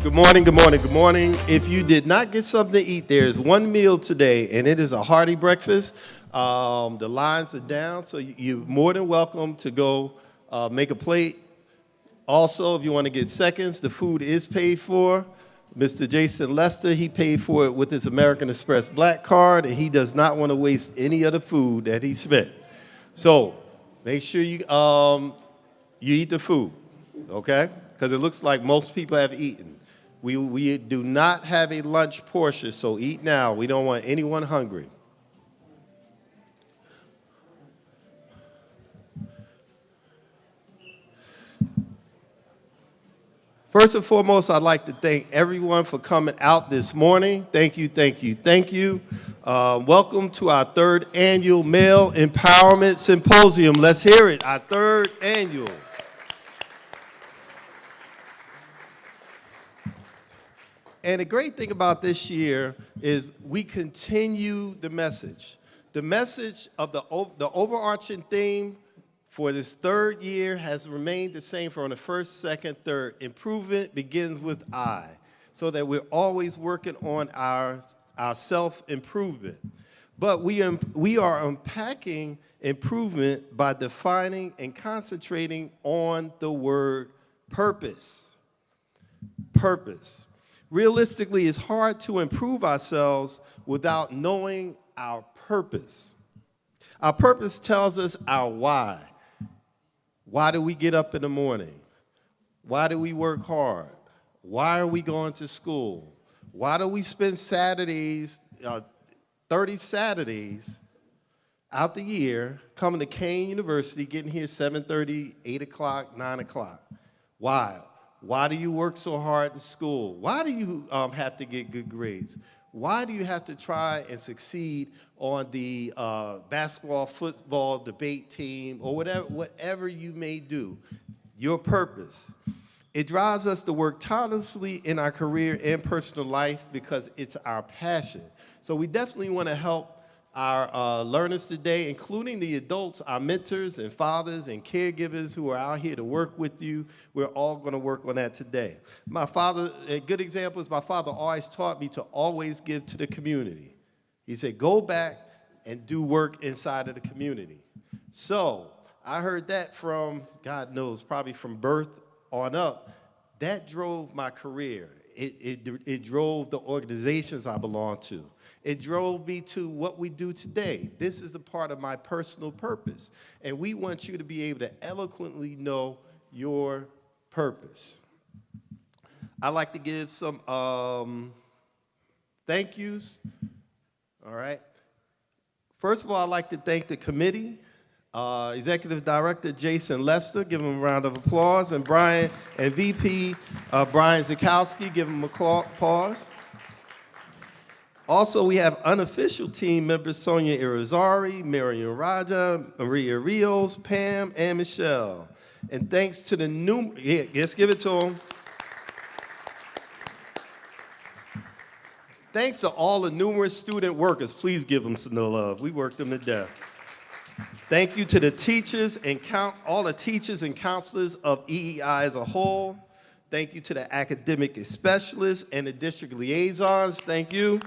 Good morning, good morning, good morning. If you did not get something to eat, there's one meal today, and it is a hearty breakfast. The lines are down, so you're more than welcome to go make a plate. Also, if you want to get seconds, the food is paid for. Mr. Jason Lester, he paid for it with his American Express Black Card, and he does not want to waste any of the food that he spent. So make sure you eat the food, okay? Because it looks like most people have eaten. We do not have a lunch portion, so eat now. We don't want anyone hungry. First and foremost, I'd like to thank everyone for coming out this morning. Thank you, thank you, thank you. Welcome to our third annual Male Empowerment Symposium. Let's hear it, our third annual. And the great thing about this year is we continue the message. The message of the overarching theme for this third year has remained the same from the first, second, third. Improvement begins with I, so that we're always working on our self-improvement. But we are unpacking improvement by defining and concentrating on the word purpose. Purpose. Realistically, it's hard to improve ourselves without knowing our purpose. Our purpose tells us our why. Why do we get up in the morning? Why do we work hard? Why are we going to school? Why do we spend Saturdays, 30 Saturdays out the year, coming to Kane University, getting here 7:30, 8 o'clock, 9 o'clock? Why? Why do you work so hard in school? Why do you have to get good grades? Why do you have to try and succeed on the basketball, football, debate team, or whatever you may do? Your purpose. It drives us to work tirelessly in our career and personal life because it's our passion. So we definitely want to help our learners today, including the adults, our mentors and fathers and caregivers who are out here to work with you. We're all going to work on that today. My father, a good example is my father always taught me to always give to the community. He said, go back and do work inside of the community. So I heard that from, God knows, probably from birth on up. That drove my career. It drove the organizations I belong to. It drove me to what we do today. This is the part of my personal purpose. And we want you to be able to eloquently know your purpose. I'd like to give some thank yous. All right. First of all, I'd like to thank the committee, Executive Director Jason Lester, give him a round of applause, and Brian and VP Brian Zakowski, give him a applause. Also, we have unofficial team members Sonia Irizarry, Marian Raja, Maria Rios, Pam, and Michelle. And thanks to the let's give it to them. Thanks to all the numerous student workers. Please give them some love. We worked them to death. Thank you to the teachers and all the teachers and counselors of EEI as a whole. Thank you to the academic specialists and the district liaisons. Thank you.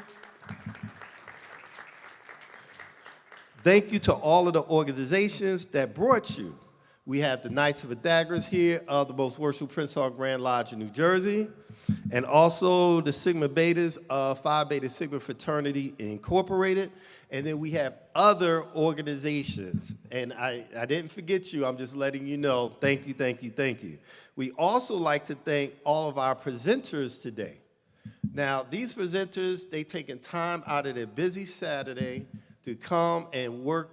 Thank you to all of the organizations that brought you. We have the Knights of Pythagoras here, the Most Worshipful Prince Hall Grand Lodge in New Jersey, and also the Sigma Betas of Phi Beta Sigma Fraternity Incorporated. And then we have other organizations. And I didn't forget you, I'm just letting you know. Thank you, thank you, thank you. We also like to thank all of our presenters today. Now, these presenters, they taken time out of their busy Saturday to come and work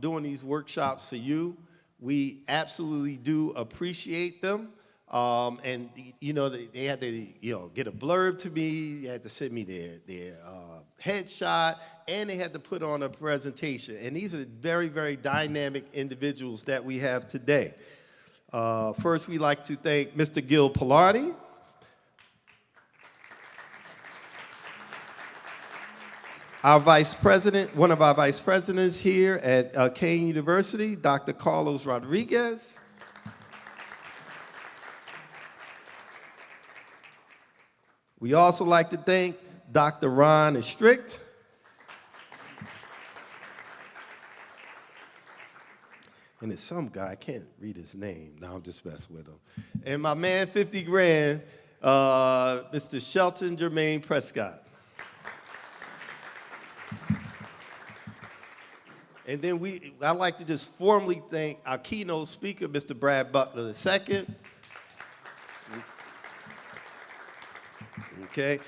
doing these workshops for you. We absolutely do appreciate them. And, you know, they had to, get a blurb to me. They had to send me their headshot, and they had to put on a presentation. And these are very, very dynamic individuals that we have today. First, we'd like to thank Mr. Gil Pilardi. Our vice president, one of our vice presidents here at Kane University, Dr. Carlos Rodriguez. We also like to thank Dr. Ron and Strict. And it's some guy, I can't read his name. No, I'm just messing with him. And my man, 50 grand, Mr. Shelton Jermaine Prescott. And then I'd like to just formally thank our keynote speaker, Mr. Brad Butler II. Okay.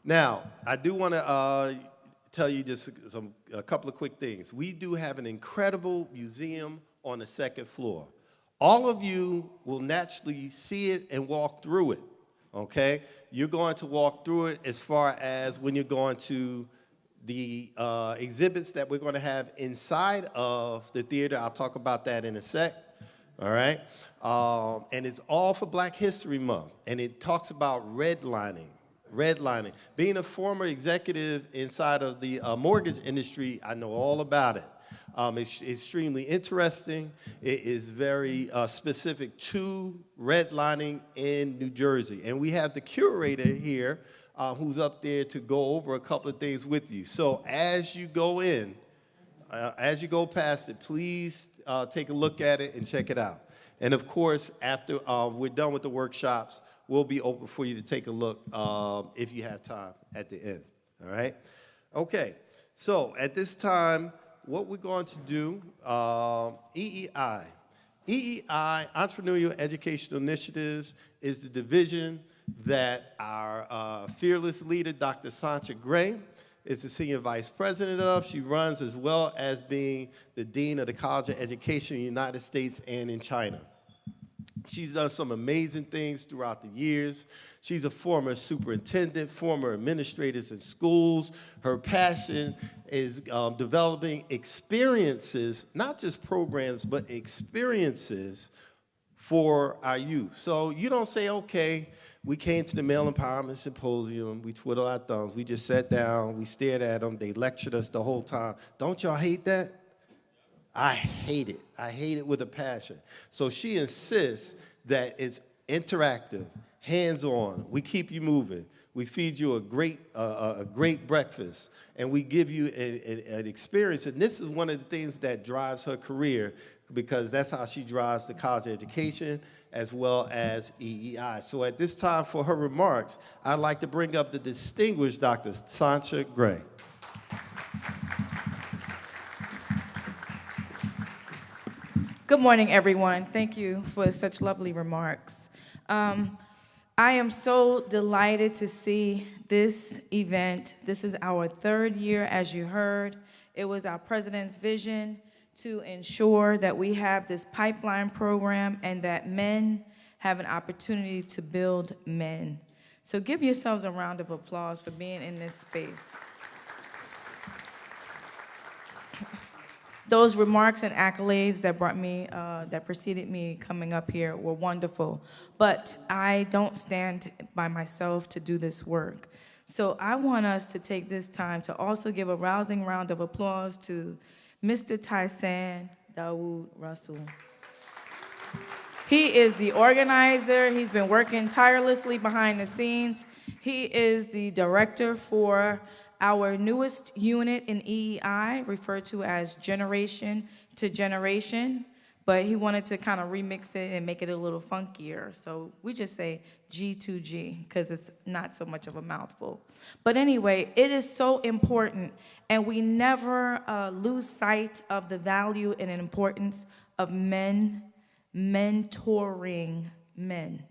Now, I do want to tell you just a couple of quick things. We do have an incredible museum on the second floor. All of you will naturally see it and walk through it, okay? You're going to walk through it as far as when you're going to the exhibits that we're going to have inside of the theater. I'll talk about that in a sec, all right? And it's all for Black History Month, and it talks about redlining. Being a former executive inside of the mortgage industry, I know all about it. It's extremely interesting. It is very specific to redlining in New Jersey. And we have the curator here who's up there to go over a couple of things with you. So as you go in, as you go past it, please take a look at it and check it out. And of course, after we're done with the workshops, we'll be open for you to take a look if you have time at the end, all right? Okay, so at this time, what we're going to do, EEI. EEI, Entrepreneurial Educational Initiatives, is the division that our fearless leader, Dr. Sancha Gray, is the senior vice president of. She runs as well as being the dean of the College of Education in the United States and in China. She's done some amazing things throughout the years. She's a former superintendent, former administrators in schools. Her passion is developing experiences, not just programs, but experiences for our youth. So you don't say, okay, we came to the Male Empowerment Symposium, we twiddled our thumbs, we just sat down, we stared at them, they lectured us the whole time. Don't y'all hate that? I hate it. I hate it with a passion. So she insists that it's interactive, hands-on. We keep you moving. We feed you a great breakfast, and we give you an experience. And this is one of the things that drives her career, because that's how she drives the college education as well as EEI. So at this time for her remarks, I'd like to bring up the distinguished Dr. Sancha Gray. Good morning, everyone. Thank you for such lovely remarks. I am so delighted to see this event. This is our third year, as you heard. It was our president's vision to ensure that we have this pipeline program and that men have an opportunity to build men. So give yourselves a round of applause for being in this space. Those remarks and accolades that brought me, that preceded me coming up here were wonderful, but I don't stand by myself to do this work. So I want us to take this time to also give a rousing round of applause to Mr. Tyson Dawood Russell. He is the organizer. He's been working tirelessly behind the scenes. He is the director for our newest unit in EEI, referred to as Generation to Generation, but he wanted to kind of remix it and make it a little funkier. So we just say G2G, because it's not so much of a mouthful. But anyway, it is so important, and we never lose sight of the value and importance of men mentoring men.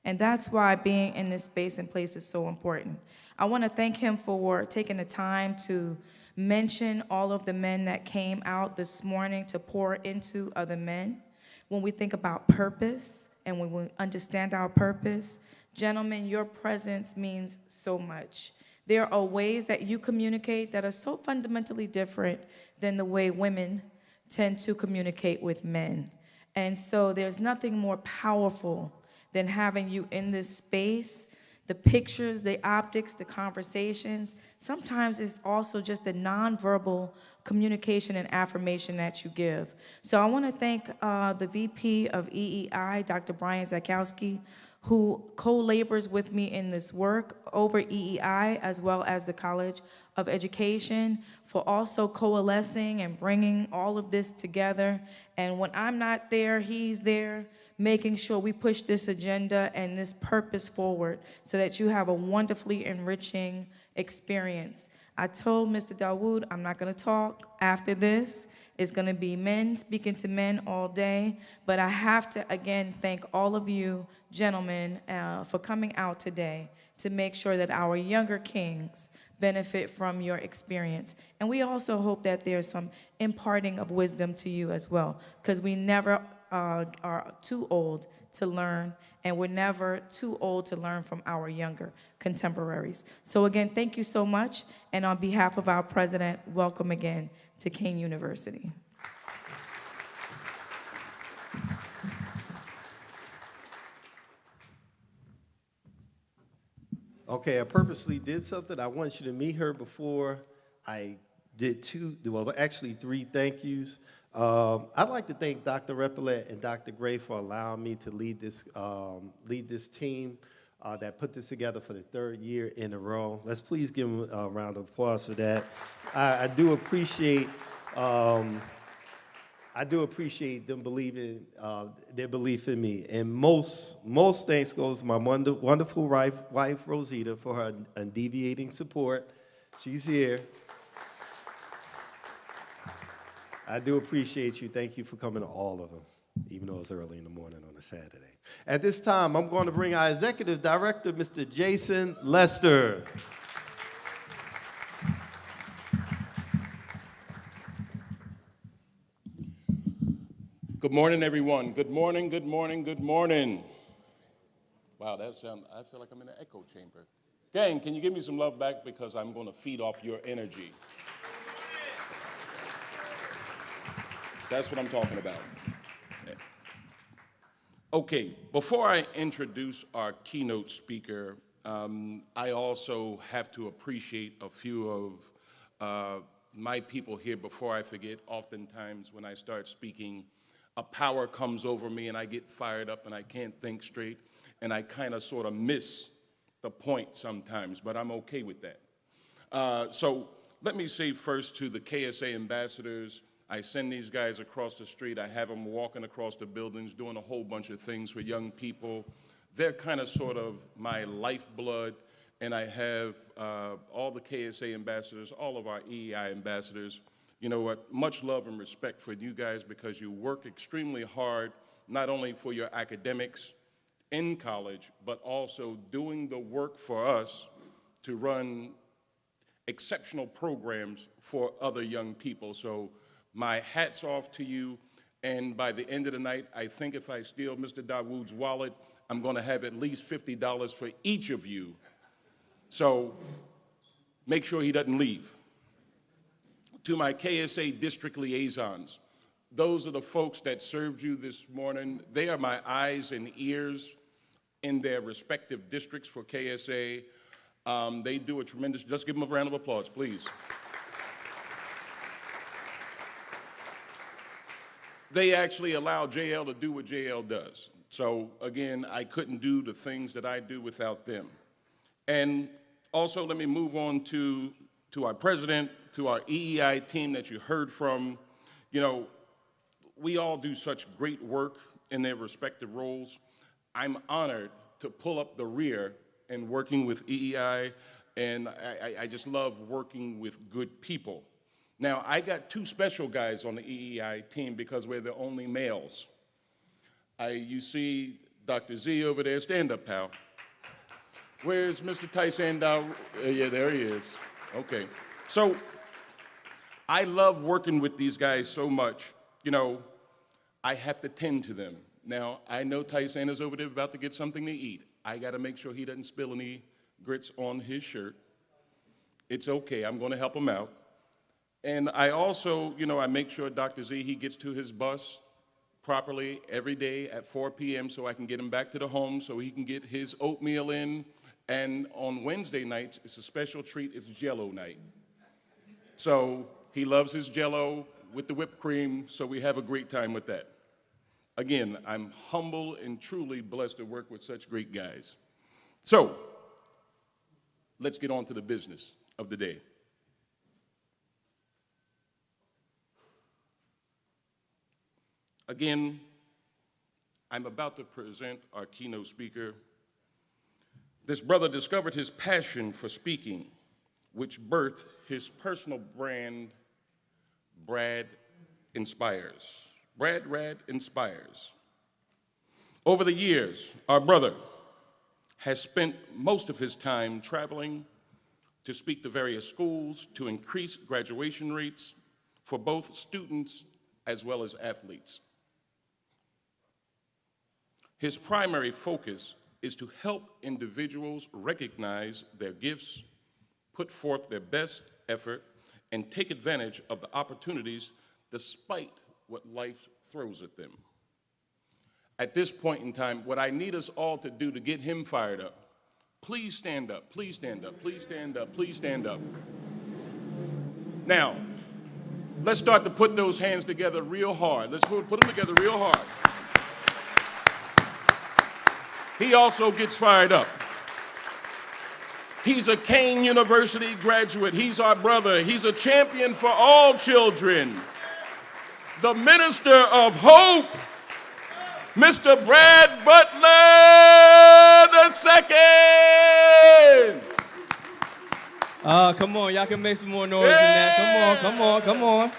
And that's why being in this space and place is so important. I want to thank him for taking the time to mention all of the men that came out this morning to pour into other men. When we think about purpose and when we understand our purpose, gentlemen, your presence means so much. There are ways that you communicate that are so fundamentally different than the way women tend to communicate with men. And so there's nothing more powerful than having you in this space the pictures, the optics, the conversations. Sometimes it's also just the nonverbal communication and affirmation that you give. So I want to thank the VP of EEI, Dr. Brian Zakowski, who co-labors with me in this work over EEI, as well as the College of Education, for also coalescing and bringing all of this together. And when I'm not there, he's there, making sure we push this agenda and this purpose forward so that you have a wonderfully enriching experience. I told Mr. Dawood I'm not going to talk after this. It's going to be men speaking to men all day. But I have to, again, thank all of you gentlemen for coming out today to make sure that our younger kings benefit from your experience. And we also hope that there's some imparting of wisdom to you as well, because we never are too old to learn, and we're never too old to learn from our younger contemporaries. So again, thank you so much, and on behalf of our president, welcome again to Kane University. Okay, I purposely did something. I want you to meet her before I did actually three thank yous. I'd like to thank Dr. Repillette and Dr. Gray for allowing me to lead this team that put this together for the third year in a row. Let's please give them a round of applause for that. I do appreciate them believing their belief in me. And most thanks goes to my wonderful wife Rosita for her undeviating support. She's here. I do appreciate you. Thank you for coming to all of them, even though it's early in the morning on a Saturday. At this time, I'm going to bring our executive director, Mr. Jason Lester. Good morning, everyone. Good morning, good morning, good morning. Wow, I feel like I'm in an echo chamber. Gang, can you give me some love back, because I'm going to feed off your energy. That's what I'm talking about. Okay, before I introduce our keynote speaker, I also have to appreciate a few of my people here before I forget. Oftentimes when I start speaking, a power comes over me and I get fired up and I can't think straight, and I kind of sort of miss the point sometimes, but I'm okay with that. So let me say first to the KSA ambassadors, I send these guys across the street. I have them walking across the buildings, doing a whole bunch of things for young people. They're kind of sort of my lifeblood, and I have all the KSA ambassadors, all of our EEI ambassadors. You know what, much love and respect for you guys, because you work extremely hard, not only for your academics in college, but also doing the work for us to run exceptional programs for other young people. So my hat's off to you, and by the end of the night, I think if I steal Mr. Dawood's wallet, I'm gonna have at least $50 for each of you. So make sure he doesn't leave. To my KSA district liaisons, those are the folks that served you this morning. They are my eyes and ears in their respective districts for KSA. They do a tremendous, just give them a round of applause, please. They actually allow JL to do what JL does. So again, I couldn't do the things that I do without them. And also, let me move on to our president, to our EEI team that you heard from. You know, we all do such great work in their respective roles. I'm honored to pull up the rear in working with EEI, and I just love working with good people. Now, I got two special guys on the EEI team because we're the only males. You see Dr. Z over there. Stand up, pal. Where's Mr. Tyson? Yeah, there he is. Okay. So I love working with these guys so much. You know, I have to tend to them. Now, I know Tyson is over there about to get something to eat. I got to make sure he doesn't spill any grits on his shirt. It's okay. I'm going to help him out. And I also, you know, I make sure Dr. Z, he gets to his bus properly every day at 4 p.m. so I can get him back to the home so he can get his oatmeal in And on Wednesday nights, it's a special treat. It's Jell-O night. So he loves his Jell-O with the whipped cream, so we have a great time with that. Again, I'm humble and truly blessed to work with such great guys. So let's get on to the business of the day. Again, I'm about to present our keynote speaker. This brother discovered his passion for speaking, which birthed his personal brand, Brad Inspires. Brad Inspires. Over the years, our brother has spent most of his time traveling to speak to various schools to increase graduation rates for both students as well as athletes. His primary focus is to help individuals recognize their gifts, put forth their best effort, and take advantage of the opportunities despite what life throws at them. At this point in time, what I need us all to do to get him fired up, please stand up, please stand up, please stand up, please stand up. Now, let's start to put those hands together real hard. Let's put them together real hard. He also gets fired up. He's a Kane University graduate. He's our brother. He's a champion for all children. The Minister of Hope, Mr. Brad Butler II. Come on, y'all can make some more noise than that. Come on.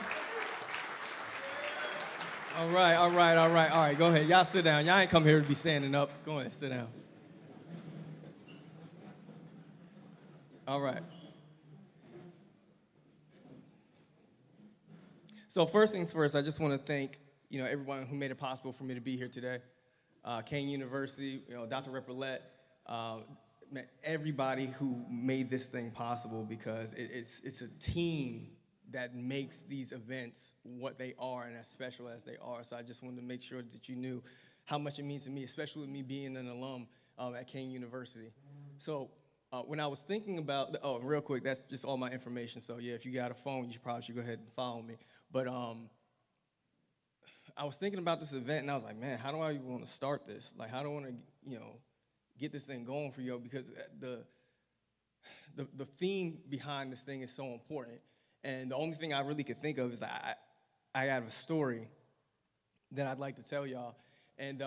All right. Go ahead. Y'all sit down. Y'all ain't come here to be standing up. Go ahead, sit down. All right. So first things first, I just want to thank, everyone who made it possible for me to be here today. Kane University, Dr. Reprolette, everybody who made this thing possible, because it's a team that makes these events what they are and as special as they are. So I just wanted to make sure that you knew how much it means to me, especially with me being an alum at Kane University. So when I was thinking about, real quick, that's just all my information. So yeah, if you got a phone, you probably should go ahead and follow me. But I was thinking about this event, and I was like, man, how do I even want to start this? Like, how do I want to, get this thing going for you? Because the theme behind this thing is so important. And the only thing I really could think of is I have a story that I'd like to tell y'all. And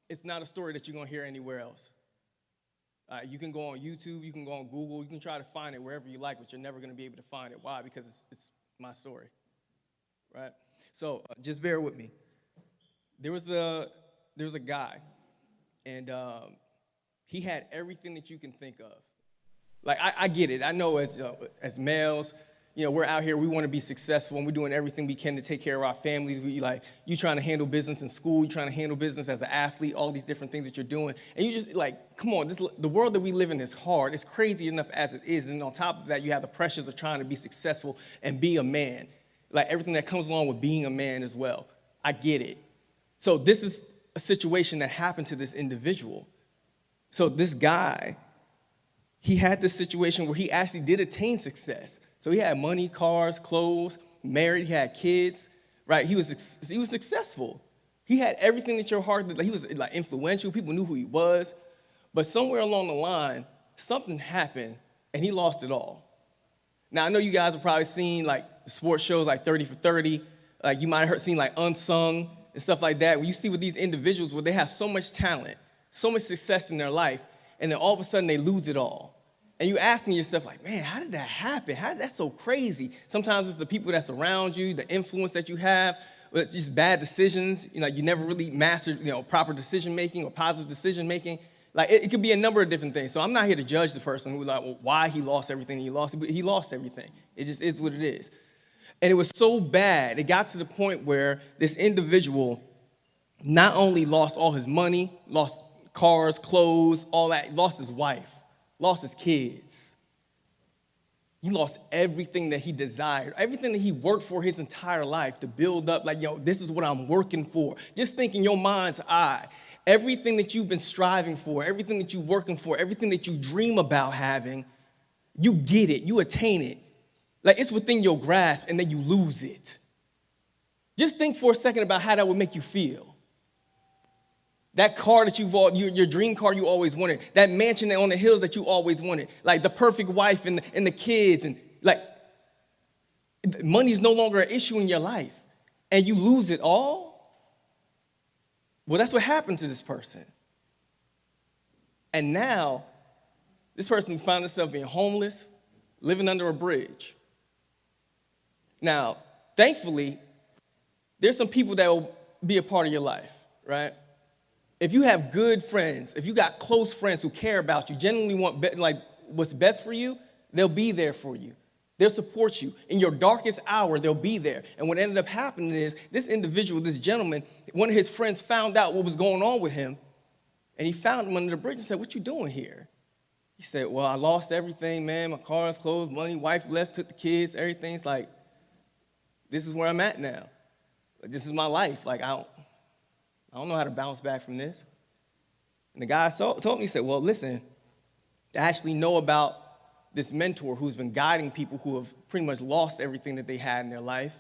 it's not a story that you're going to hear anywhere else. You can go on YouTube, you can go on Google, you can try to find it wherever you like, but you're never going to be able to find it. Why? Because it's my story, right? So just bear with me. There was a guy, and he had everything that you can think of. Like, I get it. I know as males, we're out here, we want to be successful, and we're doing everything we can to take care of our families. You trying to handle business in school, you trying to handle business as an athlete, all these different things that you're doing. And you just, come on, the world that we live in is hard. It's crazy enough as it is. And on top of that, you have the pressures of trying to be successful and be a man. Like, everything that comes along with being a man as well. I get it. So this is a situation that happened to this individual. So this guy, he had this situation where he actually did attain success. So he had money, cars, clothes, married, he had kids, right? He was successful. He had everything that your heart, he was influential. People knew who he was. But somewhere along the line, something happened, and he lost it all. Now, I know you guys have probably seen sports shows like 30 for 30. You might have seen Unsung and stuff like that, where you see with these individuals where they have so much talent, so much success in their life, and then all of a sudden they lose it all. And you asking yourself, man, how did that happen? That's so crazy? Sometimes it's the people that's around you, the influence that you have, but it's just bad decisions. You never really mastered, proper decision-making or positive decision-making. It could be a number of different things. So I'm not here to judge the person who, why he lost everything he lost. But he lost everything. It just is what it is. And it was so bad, it got to the point where this individual not only lost all his money, lost cars, clothes, all that, he lost his wife, lost his kids. He lost everything that he desired, everything that he worked for his entire life to build up, this is what I'm working for. Just think in your mind's eye, Everything that you've been striving for, everything that you're working for, everything that you dream about having, you get it, you attain it. Like it's within your grasp, and then you lose it. Just think for a second about how that would make you feel. That car that your dream car you always wanted, that mansion on the hills that you always wanted, like the perfect wife and the kids, and like money's no longer an issue in your life, and you lose it all. Well, that's what happened to this person. And now, this person found himself being homeless, living under a bridge. Now, thankfully, there's some people that will be a part of your life, right? If you have good friends, if you got close friends who care about you, genuinely want what's best for you, they'll be there for you. They'll support you. In your darkest hour, they'll be there. And what ended up happening is this individual, this gentleman, one of his friends found out what was going on with him, and he found him under the bridge and said, "What you doing here?" He said, "Well, I lost everything, man. My car's closed, money, wife left, took the kids, everything's like, this is where I'm at now. Like, this is my life. Like, I don't know how to bounce back from this." And the guy told me, he said, "Well, listen, I actually know about this mentor who's been guiding people who have pretty much lost everything that they had in their life,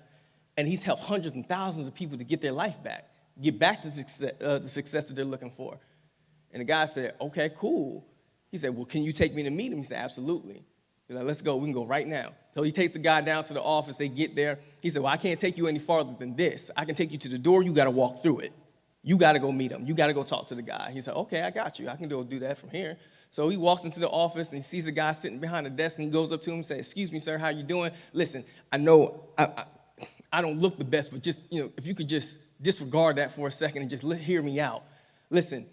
and he's helped hundreds and thousands of people to get their life back, get back to the success that they're looking for." And the guy said, "Okay, cool." He said, "Well, can you take me to meet him?" He said, "Absolutely." He's like, "Let's go. We can go right now." So he takes the guy down to the office. They get there. He said, "Well, I can't take you any farther than this. I can take you to the door. You got to walk through it. You got to go meet him. You got to go talk to the guy." He said, "Okay, I got you. I can do that from here." So he walks into the office, and he sees a guy sitting behind the desk, and he goes up to him and says, "Excuse me, sir, how you doing? Listen, I know I don't look the best, but just, if you could just disregard that for a second and just hear me out. Listen,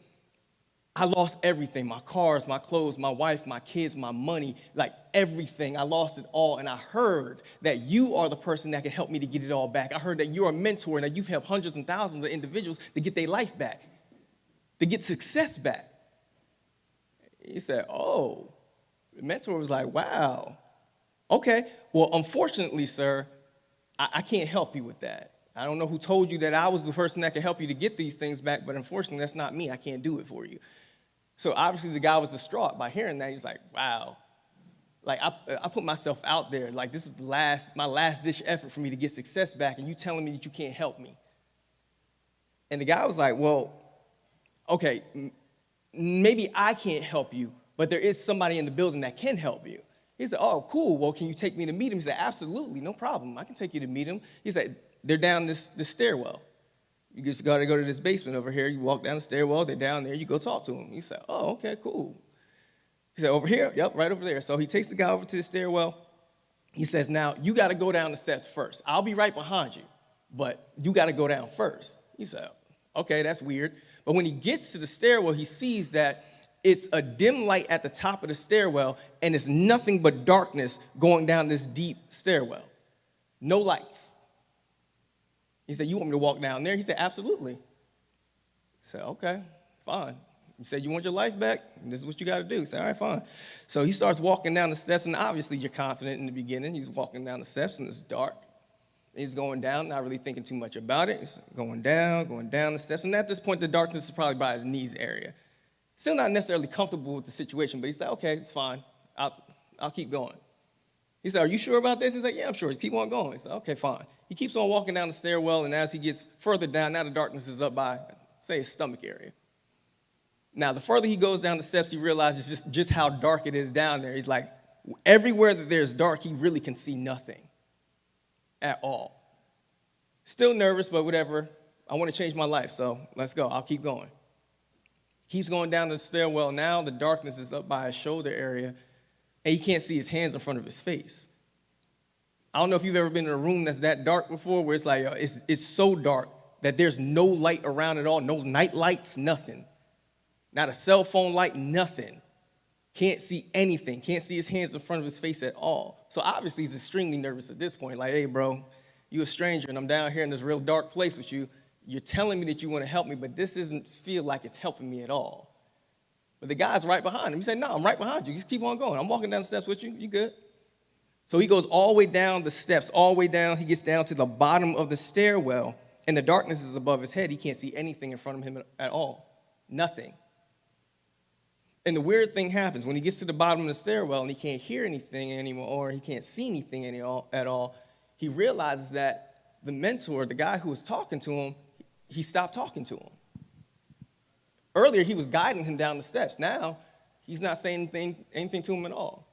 I lost everything, my cars, my clothes, my wife, my kids, my money, like everything. I lost it all, and I heard that you are the person that can help me to get it all back. I heard that you're a mentor and that you've helped hundreds and thousands of individuals to get their life back, to get success back." He said, "Oh." The mentor was like, "Wow. Okay, well, unfortunately, sir, I can't help you with that. I don't know who told you that I was the person that could help you to get these things back, but unfortunately, that's not me. I can't do it for you." So obviously, the guy was distraught by hearing that. He's like, "Wow. Like, I put myself out there. Like, this is my last-ditch effort for me to get success back, and you telling me that you can't help me." And the guy was like, "Well, okay, maybe I can't help you, but there is somebody in the building that can help you." He said, "Oh, cool. Well, can you take me to meet him?" He said, "Absolutely, no problem. I can take you to meet him." He said, "They're down this stairwell. You just got to go to this basement over here. You walk down the stairwell. They're down there. You go talk to them." He said, "Oh, okay, cool." He said, "Over here?" "Yep, right over there." So he takes the guy over to the stairwell. He says, "Now, you got to go down the steps first. I'll be right behind you, but you got to go down first." He said, "Okay, that's weird." But when he gets to the stairwell, he sees that it's a dim light at the top of the stairwell, and it's nothing but darkness going down this deep stairwell. No lights. He said, "You want me to walk down there?" He said, "Absolutely." He said, "Okay, fine. You said you want your life back? This is what you got to do." He said, "All right, fine." So he starts walking down the steps, and obviously you're confident in the beginning. He's walking down the steps, and it's dark. He's going down, not really thinking too much about it. He's going down the steps. And at this point, the darkness is probably by his knees area. Still not necessarily comfortable with the situation, but he's like, "Okay, it's fine. I'll keep going." He said, "Are you sure about this?" He's like, "Yeah, I'm sure. Keep on going." He said, "Okay, fine." He keeps on walking down the stairwell, and as he gets further down, now the darkness is up by, say, his stomach area. Now, the further he goes down the steps, he realizes just how dark it is down there. He's like, everywhere that there's dark, he really can see nothing at all. Still nervous, but whatever. I want to change my life, so let's go. I'll keep going. Keeps going down the stairwell. Now the darkness is up by his shoulder area, and he can't see his hands in front of his face. I don't know if you've ever been in a room that's that dark before, where it's like, it's so dark that there's no light around at all, no night lights, nothing. Not a cell phone light, nothing. Can't see anything. Can't see his hands in front of his face at all. So obviously he's extremely nervous at this point. Like, "Hey, bro, you a stranger, and I'm down here in this real dark place with you. You're telling me that you want to help me, but this doesn't feel like it's helping me at all." But the guy's right behind him. He said, "No, I'm right behind you. Just keep on going. I'm walking down the steps with you. You good?" So he goes all the way down the steps, all the way down. He gets down to the bottom of the stairwell, and the darkness is above his head. He can't see anything in front of him at all. Nothing. And the weird thing happens when he gets to the bottom of the stairwell and he can't hear anything anymore, or he can't see anything at all, he realizes that the mentor, the guy who was talking to him, he stopped talking to him. Earlier, he was guiding him down the steps. Now, he's not saying anything to him at all.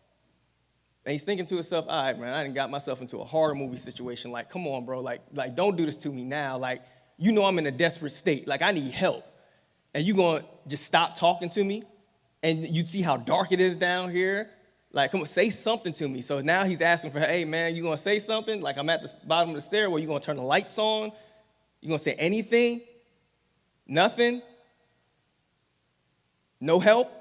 And he's thinking to himself, all right, man, I done got myself into a horror movie situation. Like, come on, bro. Like, don't do this to me now. Like, you know I'm in a desperate state. Like, I need help. And you going to just stop talking to me? And you see how dark it is down here? Like, come on, say something to me. So now he's asking for, hey, man, you going to say something? Like, I'm at the bottom of the stairwell. You going to turn the lights on? You going to say anything? Nothing? No help?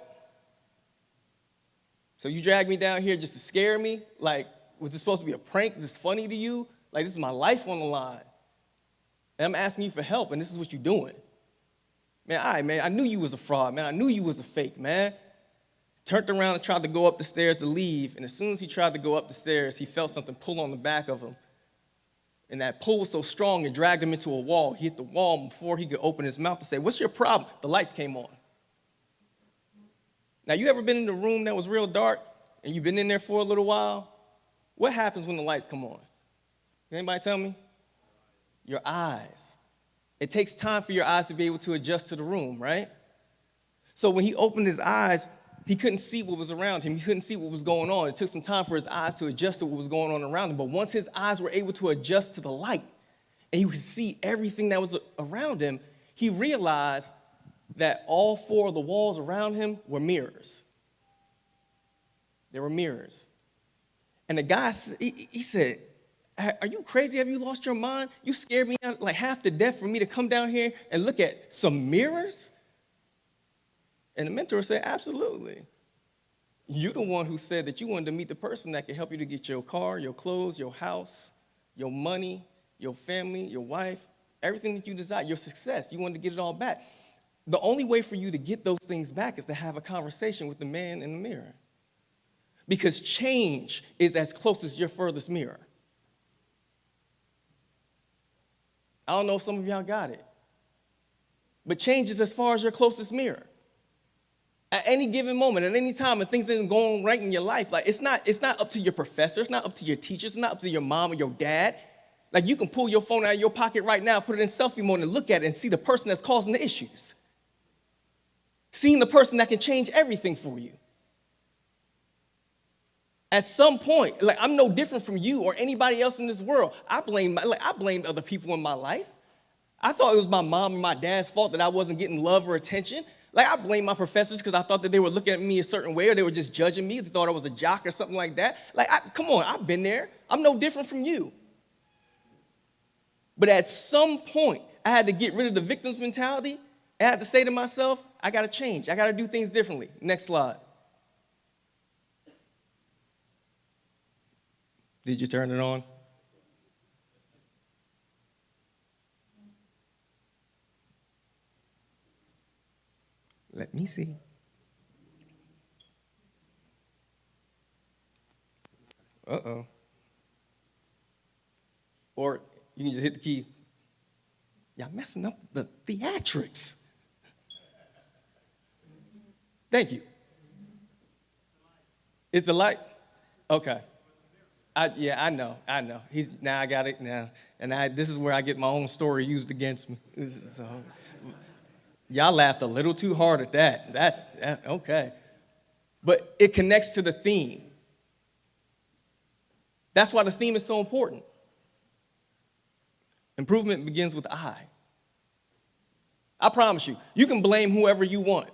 So you drag me down here just to scare me? Like, was this supposed to be a prank? Is this funny to you? Like, this is my life on the line. And I'm asking you for help, and this is what you're doing. Man, all right, man, I knew you was a fraud, man. I knew you was a fake, man. Turned around and tried to go up the stairs to leave, and as soon as he tried to go up the stairs, he felt something pull on the back of him. And that pull was so strong, it dragged him into a wall. He hit the wall before he could open his mouth to say, what's your problem? The lights came on. Now, you ever been in a room that was real dark, and you've been in there for a little while? What happens when the lights come on? Can anybody tell me? Your eyes. It takes time for your eyes to be able to adjust to the room, right? So when he opened his eyes, he couldn't see what was around him. He couldn't see what was going on. It took some time for his eyes to adjust to what was going on around him. But once his eyes were able to adjust to the light, and he could see everything that was around him, he realized that all four of the walls around him were mirrors. They were mirrors. And the guy, he said, are you crazy? Have you lost your mind? You scared me out like half to death for me to come down here and look at some mirrors? And the mentor said, absolutely. You're the one who said that you wanted to meet the person that could help you to get your car, your clothes, your house, your money, your family, your wife, everything that you desire, your success. You wanted to get it all back. The only way for you to get those things back is to have a conversation with the man in the mirror. Because change is as close as your furthest mirror. I don't know if some of y'all got it. But change is as far as your closest mirror. At any given moment, at any time, when things isn't going right in your life, like it's not up to your professor, it's not up to your teacher, it's not up to your mom or your dad. Like you can pull your phone out of your pocket right now, put it in selfie mode and look at it and see the person that's causing the issues. Seeing the person that can change everything for you. At some point, like I'm no different from you or anybody else in this world. I blamed other people in my life. I thought it was my mom or my dad's fault that I wasn't getting love or attention. Like I blamed my professors because I thought that they were looking at me a certain way or they were just judging me. They thought I was a jock or something like that. Like, come on, I've been there. I'm no different from you. But at some point, I had to get rid of the victim's mentality. I had to say to myself, I got to change. I got to do things differently. Next slide. Did you turn it on? Let me see. Uh-oh. Or you can just hit the key. Y'all messing up the theatrics. Thank you. Is the light? Okay. I know. Now I got it now. And this is where I get my own story used against me. Y'all laughed a little too hard at that. Okay. But it connects to the theme. That's why the theme is so important. Improvement begins with I. I promise you, you can blame whoever you want.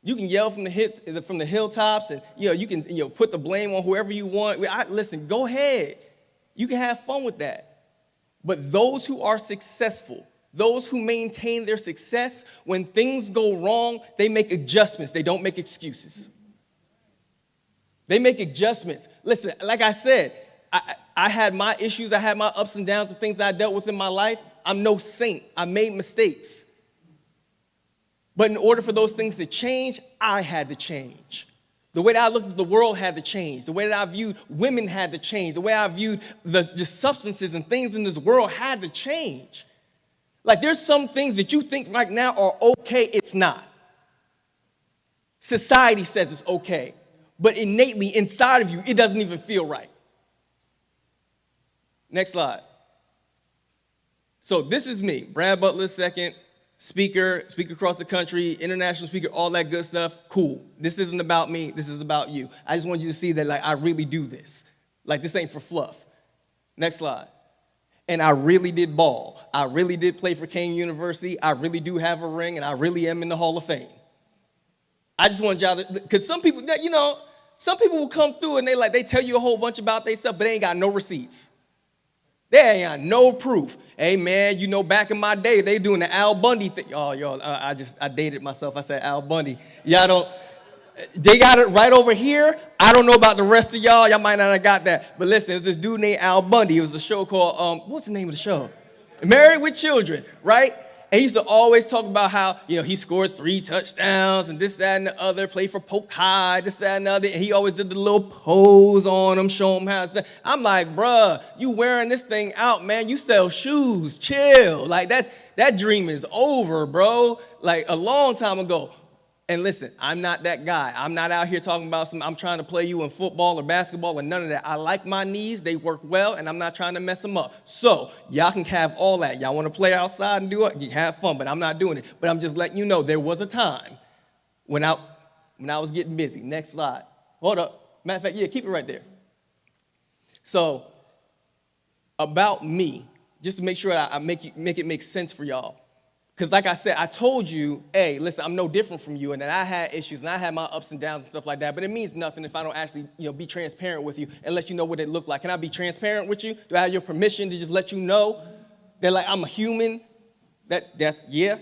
You can yell from the hilltops, and you can put the blame on whoever you want. Listen, go ahead. You can have fun with that. But those who are successful, those who maintain their success, when things go wrong, they make adjustments. They don't make excuses. They make adjustments. Listen, like I said, I had my issues. I had my ups and downs, the things I dealt with in my life. I'm no saint. I made mistakes. But in order for those things to change, I had to change. The way that I looked at the world had to change. The way that I viewed women had to change. The way I viewed the substances and things in this world had to change. Like there's some things that you think right now are okay, it's not. Society says it's okay, but innately inside of you, it doesn't even feel right. Next slide. So this is me, Brad Butler II, speaker across the country, international speaker, all that good stuff. Cool. This isn't about me. This is about you. I just want you to see that, like, I really do this. Like, this ain't for fluff. Next slide. And I really did ball. I really did play for Kane University. I really do have a ring, and I really am in the Hall of Fame. I just want y'all to, because some people, you know, some people will come through and they tell you a whole bunch about their stuff, but they ain't got no receipts. They ain't got no proof. Hey, man, you know, back in my day, they doing the Al Bundy thing. Oh, y'all, I dated myself. I said Al Bundy. Y'all don't, they got it right over here. I don't know about the rest of y'all. Y'all might not have got that. But listen, it was this dude named Al Bundy. It was a show called, what's the name of the show? Married with Children, right? And he used to always talk about how, you know, he scored 3 touchdowns and this, that, and the other, played for Polk High, this, that, and the other. And he always did the little pose on him, show him how it's done. I'm like, bruh, you wearing this thing out, man. You sell shoes, chill. Like, that dream is over, bro. Like, a long time ago. And listen, I'm not that guy. I'm not out here talking about I'm trying to play you in football or basketball or none of that. I like my knees. They work well, and I'm not trying to mess them up. So y'all can have all that. Y'all want to play outside and do it? You have fun, but I'm not doing it. But I'm just letting you know there was a time when I was getting busy. Next slide. Hold up. Matter of fact, yeah, keep it right there. So about me, just to make sure I make it make sense for y'all. Because like I said, I told you, hey, listen, I'm no different from you, and that I had issues, and I had my ups and downs and stuff like that, but it means nothing if I don't actually, you know, be transparent with you and let you know what it looked like. Can I be transparent with you? Do I have your permission to just let you know that, like, I'm a human? Yeah,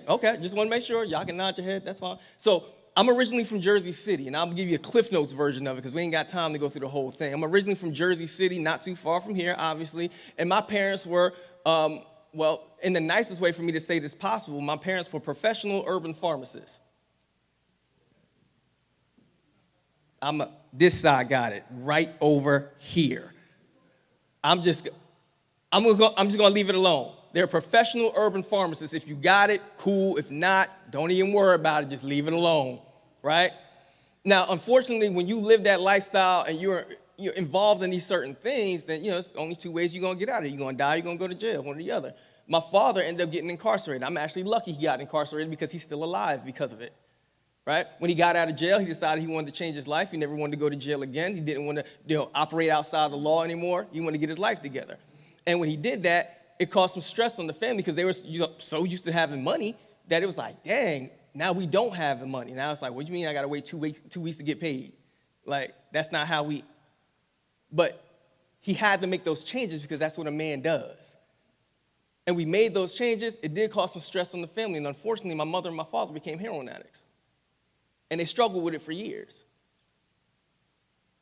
okay, just want to make sure. Y'all can nod your head, that's fine. So I'm originally from Jersey City, and I'll give you a Cliff Notes version of it because we ain't got time to go through the whole thing. I'm originally from Jersey City, not too far from here, obviously, and my parents were, well, in the nicest way for me to say this possible, my parents were professional urban pharmacists. This side got it, right over here. I'm just gonna leave it alone. They're professional urban pharmacists. If you got it, cool. If not, don't even worry about it. Just leave it alone, right? Now, unfortunately, when you live that lifestyle and you're involved in these certain things, then, you know, there's only 2 ways you're going to get out of it. You're going to die, you're going to go to jail, one or the other. My father ended up getting incarcerated. I'm actually lucky he got incarcerated because he's still alive because of it, right? When he got out of jail, he decided he wanted to change his life. He never wanted to go to jail again. He didn't want to, you know, operate outside the law anymore. He wanted to get his life together. And when he did that, it caused some stress on the family because they were so used to having money that it was like, dang, now we don't have the money. Now it's like, what do you mean I got to wait 2 weeks to get paid? Like, that's not how we... But he had to make those changes because that's what a man does. And we made those changes. It did cause some stress on the family. And unfortunately, my mother and my father became heroin addicts. And they struggled with it for years.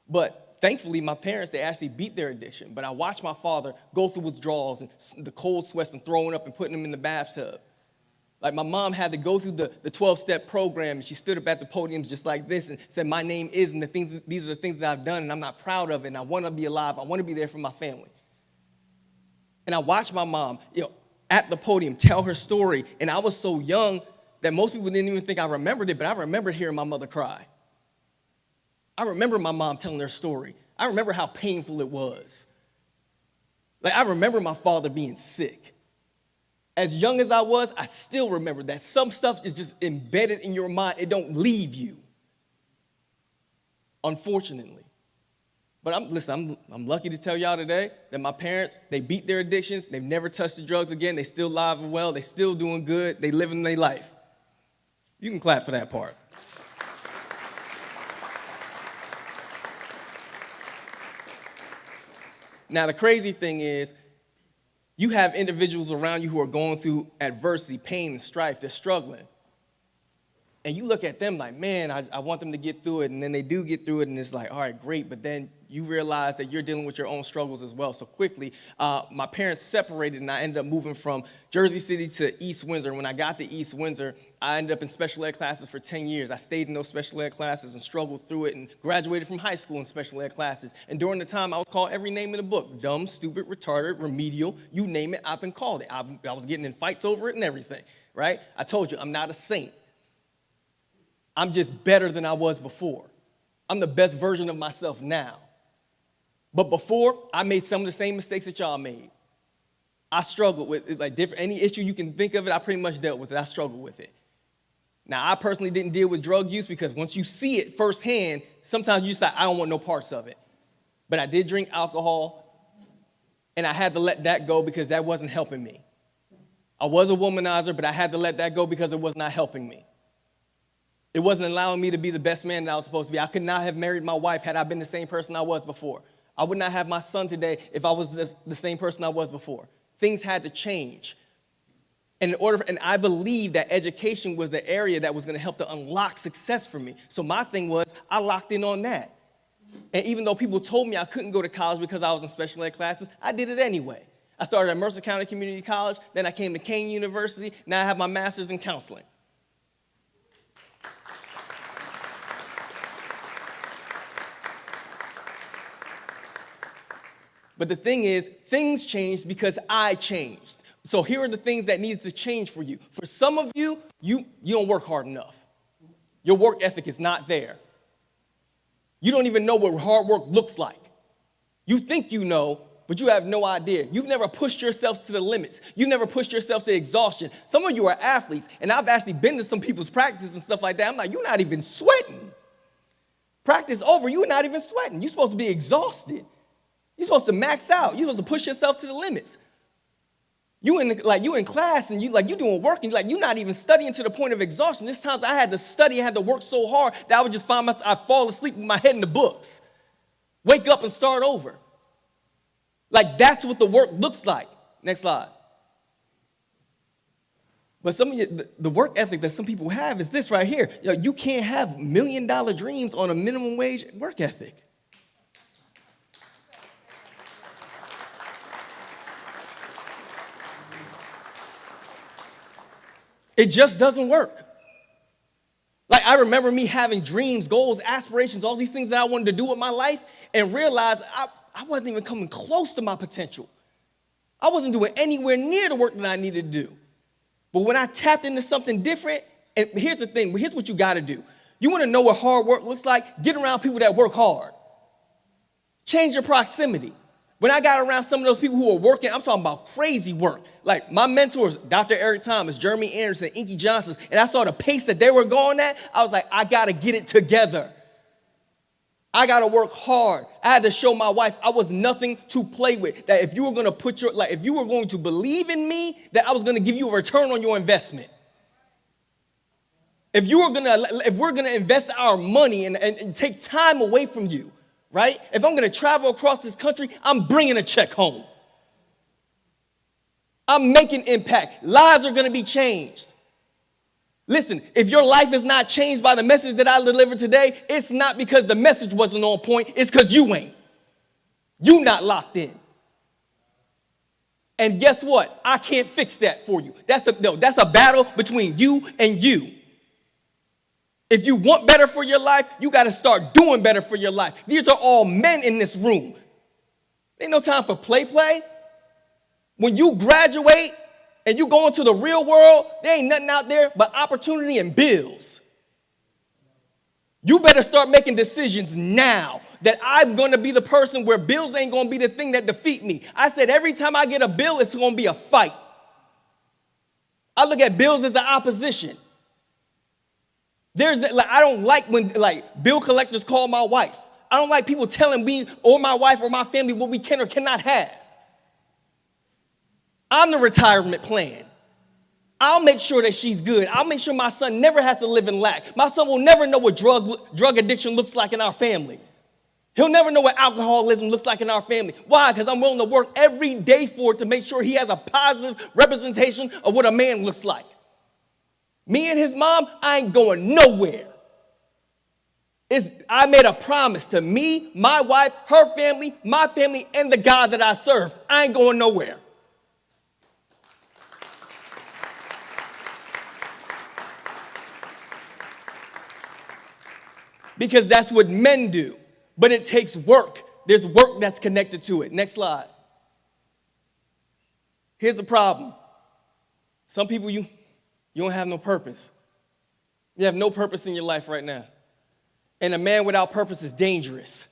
But thankfully, my parents, they actually beat their addiction. But I watched my father go through withdrawals and the cold sweats and throwing up and putting him in the bathtub. Like, my mom had to go through the 12-step program, and she stood up at the podiums just like this and said, my name is, and these are the things that I've done, and I'm not proud of it, and I want to be alive. I want to be there for my family. And I watched my mom, you know, at the podium tell her story, and I was so young that most people didn't even think I remembered it, but I remembered hearing my mother cry. I remember my mom telling her story. I remember how painful it was. Like, I remember my father being sick. As young as I was, I still remember that. Some stuff is just embedded in your mind. It don't leave you, unfortunately. But I'm lucky to tell y'all today that my parents, they beat their addictions. They've never touched the drugs again. They still alive and well. They still doing good. They living their life. You can clap for that part. Now, the crazy thing is, you have individuals around you who are going through adversity, pain, and strife. They're struggling. And you look at them like, man, I want them to get through it. And then they do get through it, and it's like, all right, great. But then you realize that you're dealing with your own struggles as well. So quickly, my parents separated, and I ended up moving from Jersey City to East Windsor. When I got to East Windsor, I ended up in special ed classes for 10 years. I stayed in those special ed classes and struggled through it and graduated from high school in special ed classes. And during the time, I was called every name in the book: dumb, stupid, retarded, remedial, you name it, I've been called it. I was getting in fights over it and everything, right? I told you, I'm not a saint. I'm just better than I was before. I'm the best version of myself now. But before, I made some of the same mistakes that y'all made. I struggled with it's like any issue you can think of it, I pretty much dealt with it. I struggled with it. Now, I personally didn't deal with drug use because once you see it firsthand, sometimes you just like, I don't want no parts of it. But I did drink alcohol, and I had to let that go because that wasn't helping me. I was a womanizer, but I had to let that go because it was not helping me. It wasn't allowing me to be the best man that I was supposed to be. I could not have married my wife had I been the same person I was before. I would not have my son today if I was the same person I was before. Things had to change. And I believe that education was the area that was going to help to unlock success for me. So my thing was, I locked in on that. And even though people told me I couldn't go to college because I was in special ed classes, I did it anyway. I started at Mercer County Community College, then I came to Kane University, now I have my master's in counseling. But the thing is, things changed because I changed. So here are the things that needs to change for you. For some of you, you don't work hard enough. Your work ethic is not there. You don't even know what hard work looks like. You think you know, but you have no idea. You've never pushed yourselves to the limits. You've never pushed yourself to exhaustion. Some of you are athletes, and I've actually been to some people's practices and stuff like that. I'm like, you're not even sweating. Practice over, you're not even sweating. You're supposed to be exhausted. You're supposed to max out. You're supposed to push yourself to the limits. You in class and you're doing work and you're not even studying to the point of exhaustion. There's times I had to study and had to work so hard that I would just find I'd fall asleep with my head in the books. Wake up and start over. Like that's what the work looks like. Next slide. But some of you, the work ethic that some people have is this right here. You can't have $1 million dreams on a minimum wage work ethic. It just doesn't work. Like, I remember me having dreams, goals, aspirations, all these things that I wanted to do with my life, and realized I wasn't even coming close to my potential. I wasn't doing anywhere near the work that I needed to do. But when I tapped into something different, and here's the thing, here's what you got to do. You want to know what hard work looks like? Get around people that work hard. Change your proximity. When I got around some of those people who were working, I'm talking about crazy work. Like my mentors, Dr. Eric Thomas, Jeremy Anderson, Inky Johnson, and I saw the pace that they were going at. I was like, I got to get it together. I got to work hard. I had to show my wife I was nothing to play with. That if you were going to if you were going to believe in me, that I was going to give you a return on your investment. If we're going to invest our money and take time away from you, right? If I'm going to travel across this country, I'm bringing a check home. I'm making impact. Lives are going to be changed. Listen, if your life is not changed by the message that I delivered today, it's not because the message wasn't on point. It's because you ain't. You not locked in. And guess what? I can't fix that for you. That's a battle between you and you. If you want better for your life, you got to start doing better for your life. These are all men in this room. Ain't no time for play. When you graduate and you go into the real world, there ain't nothing out there but opportunity and bills. You better start making decisions now that I'm going to be the person where bills ain't going to be the thing that defeat me. I said every time I get a bill, it's going to be a fight. I look at bills as the opposition. I don't like when bill collectors call my wife. I don't like people telling me or my wife or my family what we can or cannot have. I'm the retirement plan. I'll make sure that she's good. I'll make sure my son never has to live in lack. My son will never know what drug addiction looks like in our family. He'll never know what alcoholism looks like in our family. Why? Because I'm willing to work every day for it to make sure he has a positive representation of what a man looks like. Me and his mom, I ain't going nowhere. I made a promise to me, my wife, her family, my family, and the God that I serve. I ain't going nowhere. Because that's what men do. But it takes work. There's work that's connected to it. Next slide. Here's the problem. Some people, you don't have no purpose. You have no purpose in your life right now. And a man without purpose is dangerous.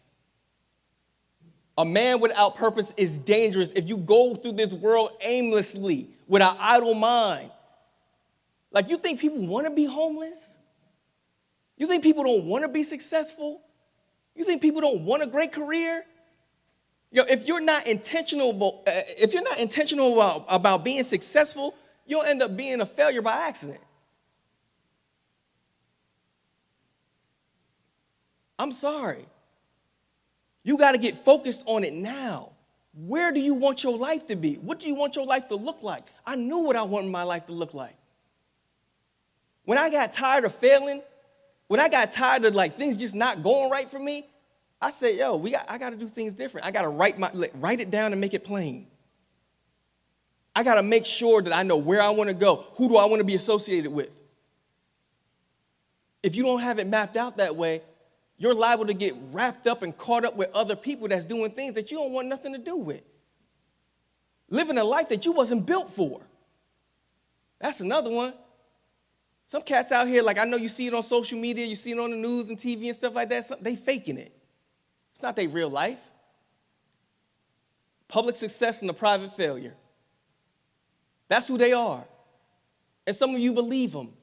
A man without purpose is dangerous if you go through this world aimlessly with an idle mind. Like, you think people want to be homeless? You think people don't want to be successful? You think people don't want a great career? If you're not intentional about being successful, you'll end up being a failure by accident. I'm sorry. You got to get focused on it now. Where do you want your life to be? What do you want your life to look like? I knew what I wanted my life to look like. When I got tired of failing, when I got tired of things just not going right for me, I said, I got to do things different. I got to write it down and make it plain. I got to make sure that I know where I want to go. Who do I want to be associated with? If you don't have it mapped out that way, you're liable to get wrapped up and caught up with other people that's doing things that you don't want nothing to do with. Living a life that you wasn't built for. That's another one. Some cats out here, I know you see it on social media, you see it on the news and TV and stuff like that, they faking it. It's not their real life. Public success and a private failure. That's who they are. And some of you believe them.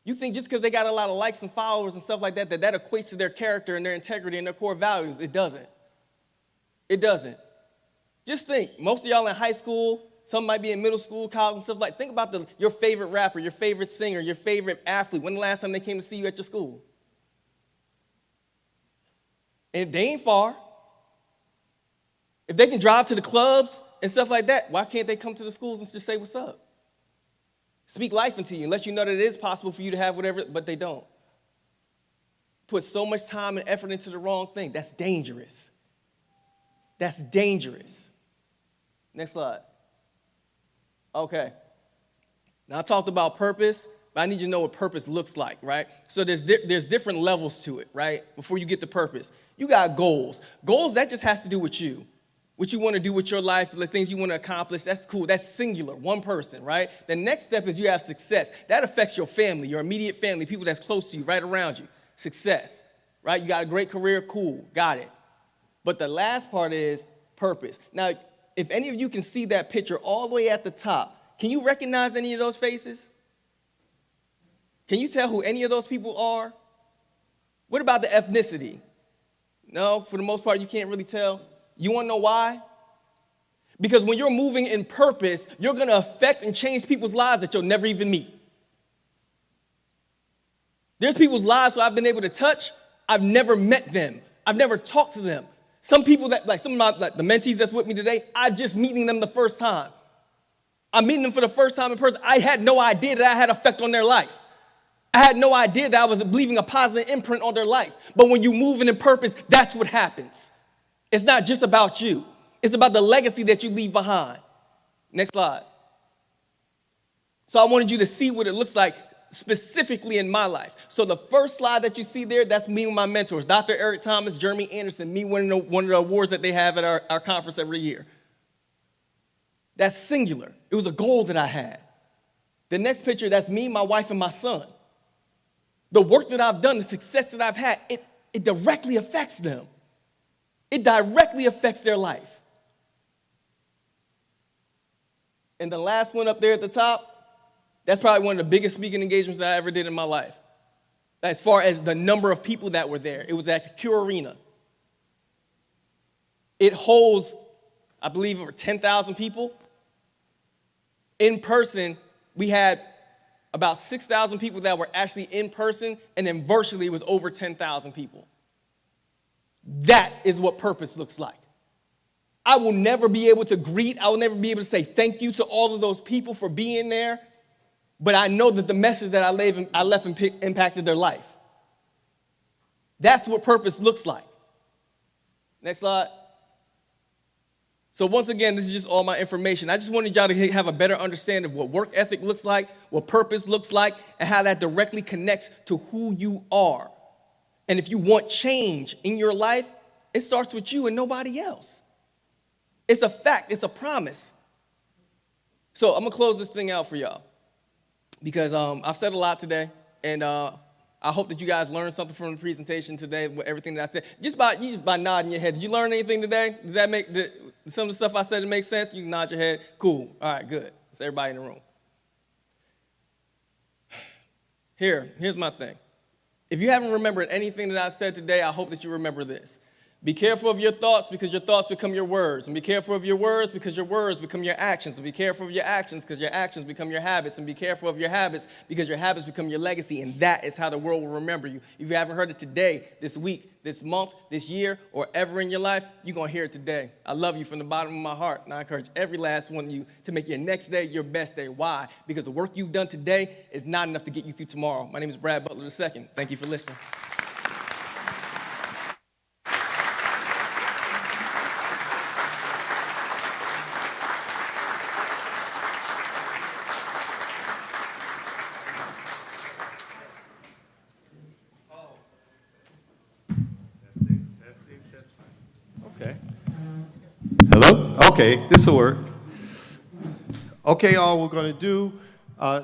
You think just because they got a lot of likes and followers and stuff like that, that equates to their character and their integrity and their core values. It doesn't. It doesn't. Just think, most of y'all in high school, some might be in middle school, college and stuff think about your favorite rapper, your favorite singer, your favorite athlete. When the last time they came to see you at your school? And they ain't far. If they can drive to the clubs and stuff like that, why can't they come to the schools and just say what's up? Speak life into you and let you know that it is possible for you to have whatever, but they don't. Put so much time and effort into the wrong thing. That's dangerous. That's dangerous. Next slide. Okay. Now, I talked about purpose, but I need you to know what purpose looks like, right? So there's different levels to it, right? Before you get to purpose. You got goals. Goals, that just has to do with you. What you want to do with your life, the things you want to accomplish, that's cool. That's singular, one person, right? The next step is you have success. That affects your family, your immediate family, people that's close to you, right around you. Success, right? You got a great career, cool, got it. But the last part is purpose. Now, if any of you can see that picture all the way at the top, can you recognize any of those faces? Can you tell who any of those people are? What about the ethnicity? No, for the most part, you can't really tell. You want to know why? Because when you're moving in purpose, you're going to affect and change people's lives that you'll never even meet. There's people's lives who I've been able to touch. I've never met them. I've never talked to them. Some people that, some of my, the mentees that's with me today, I'm just meeting them the first time. I'm meeting them for the first time in person. I had no idea that I had an effect on their life. I had no idea that I was leaving a positive imprint on their life. But when you move in purpose, that's what happens. It's not just about you. It's about the legacy that you leave behind. Next slide. So I wanted you to see what it looks like specifically in my life. So the first slide that you see there, that's me and my mentors, Dr. Eric Thomas, Jeremy Anderson, me winning one of the awards that they have at our conference every year. That's singular. It was a goal that I had. The next picture, that's me, my wife, and my son. The work that I've done, the success that I've had, it directly affects them. It directly affects their life. And the last one up there at the top, that's probably one of the biggest speaking engagements that I ever did in my life. As far as the number of people that were there, it was at the Cure Arena. It holds, I believe, over 10,000 people. In person, we had about 6,000 people that were actually in person, and then virtually it was over 10,000 people. That is what purpose looks like. I will never be able to greet, I will never be able to say thank you to all of those people for being there, but I know that the message that I left impacted their life. That's what purpose looks like. Next slide. So once again, this is just all my information. I just wanted y'all to have a better understanding of what work ethic looks like, what purpose looks like, and how that directly connects to who you are. And if you want change in your life, it starts with you and nobody else. It's a fact. It's a promise. So I'm going to close this thing out for y'all because I've said a lot today, and I hope that you guys learned something from the presentation today, with everything that I said. Just by nodding your head. Did you learn anything today? Does that some of the stuff I said make sense? You can nod your head. Cool. All right, good. That's everybody in the room. Here's my thing. If you haven't remembered anything that I've said today, I hope that you remember this. Be careful of your thoughts because your thoughts become your words. And be careful of your words because your words become your actions. And be careful of your actions because your actions become your habits. And be careful of your habits because your habits become your legacy. And that is how the world will remember you. If you haven't heard it today, this week, this month, this year, or ever in your life, you're going to hear it today. I love you from the bottom of my heart. And I encourage every last one of you to make your next day your best day. Why? Because the work you've done today is not enough to get you through tomorrow. My name is Brad Butler II. Thank you for listening. Okay. Hello? Okay, this will work. Okay, all we're going to do,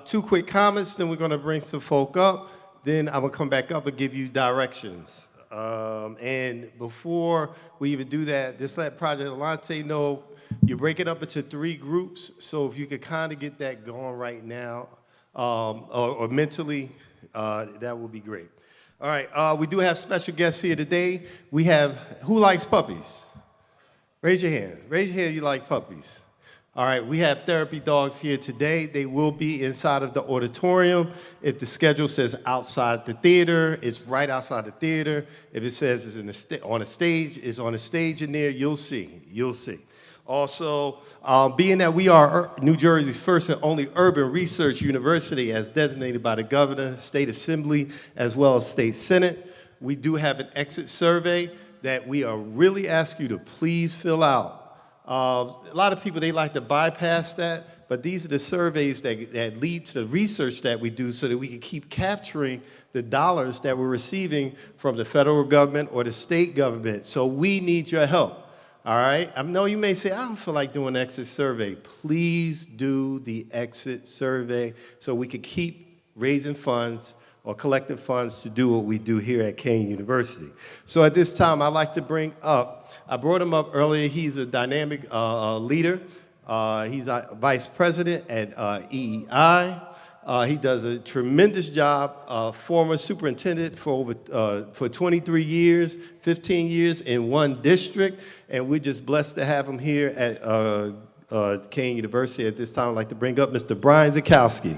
2 quick comments, then we're going to bring some folk up. Then I'm going to come back up and give you directions. And before we even do that, just let Project Alante know you break it up into 3 groups. So if you could kind of get that going right now, or mentally, that would be great. All right, we do have special guests here today. We have, who likes puppies? Raise your hand. Raise your hand you like puppies. All right, we have therapy dogs here today. They will be inside of the auditorium. If the schedule says outside the theater, it's right outside the theater. If it says it's on a stage, it's on a stage in there. You'll see. You'll see. Also, being that we are New Jersey's first and only urban research university as designated by the governor, state assembly, as well as state senate, we do have an exit survey that we are really asking you to please fill out. A lot of people, they like to bypass that, but these are the surveys that lead to the research that we do so that we can keep capturing the dollars that we're receiving from the federal government or the state government. So we need your help. All right, I know you may say, I don't feel like doing an exit survey. Please do the exit survey so we can keep raising funds or collecting funds to do what we do here at Kane University. So at this time, I'd like to bring up, I brought him up earlier, he's a dynamic leader. He's a vice president at EEI. He does a tremendous job, former superintendent for 23 years, 15 years in one district, and we're just blessed to have him here at Kane University. At this time, I'd like to bring up Mr. Brian Zakowski.